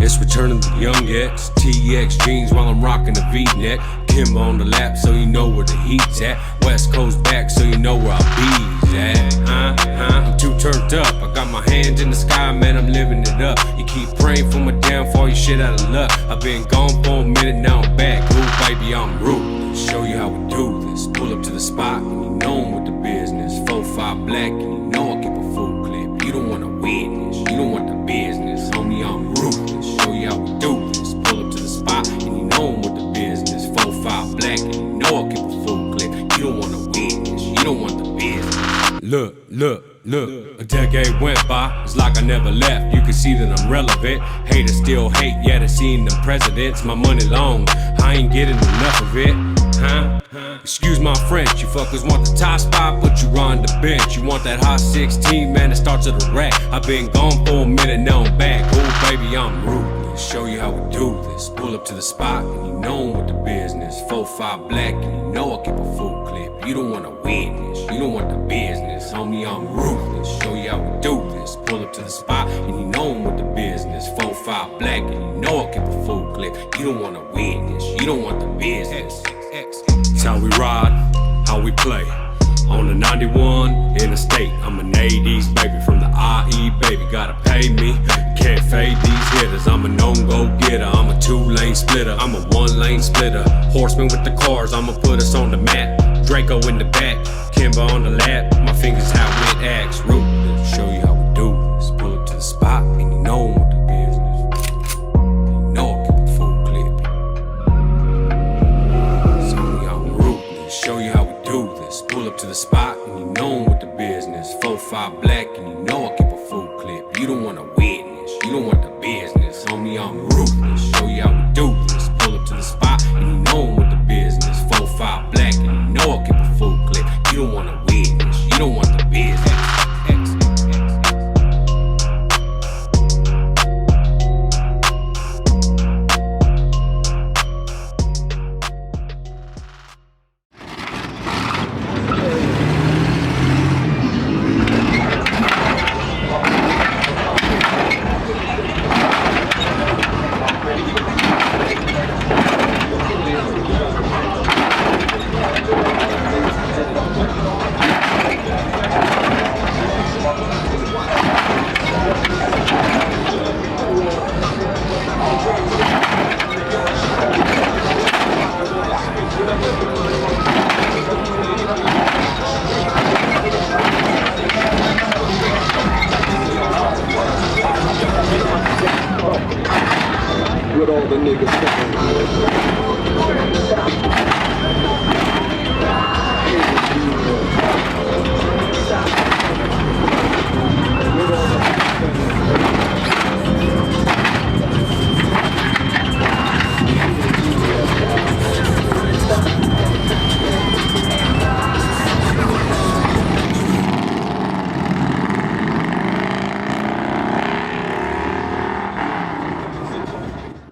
It's returning to young X, TX jeans while I'm rocking the V-neck. Kimber on the lap so you know where the heat's at. West Coast back so you know where I be's at. I'm too turned up, I got my hands in the sky, man, I'm living it up. You keep praying for my downfall, you shit out of luck. I've been gone for a minute, now I'm back. Ooh, baby, I'm ruthless, show you how we do this. Pull up to the spot and you know I'm with the business. 4-5 black and you know I keep a full clip. You don't wanna witness, you don't want the business. Homie, I'm ruthless, show you how we do this. Pull up to the spot and you know I'm with the business. 4-5 black and you know I keep a full clip. You don't wanna witness, you don't want the business. Look, a decade went by, it's like I never left. You can see that I'm relevant. Haters still hate, yeah, they seen them presidents. My money long, I ain't getting enough of it. Excuse my French, you fuckers want the top spot, but you run the bench. You want that hot 16, man, it starts at the rack. I've been gone for a minute, now I'm back. Oh baby, I'm ruthless, show you how we do this. Pull up to the spot, and you know I'm with the business. 4-5 black, and you know I keep a full clip. You don't wanna witness, you don't want the business. Homie, I'm ruthless, show you how we do this. Pull up to the spot, and you know I'm with the business. 4-5 black, and you know I keep a full clip. You don't wanna witness, you don't want the business. It's how we ride, how we play. On the 91 in the state, I'm an 80s baby from the IE, baby. Gotta pay me, can't fade these hitters. I'm a no-go getter, I'm a 2-lane splitter, I'm a 1-lane splitter. Horseman with the cars, I'ma put us on the map. Draco in the back, Kimber on the lap. My fingers how it acts, ruthless, show you how we do this. Pull up to the spot and you know I'm with the business. You know I keep a full clip. So I'm ruthless, show you how we do this. Pull up to the spot and you know I'm with the business. 4-5 black and you know I keep a full clip. You don't wanna witness, you don't want the business. Homie, I'm ruthless, show you how we do this. Pull up to the spot and you know I'm with the business. 4-5 black and you know I keep a full clip. You don't wanna witness, you don't want the business. With all the niggas fucking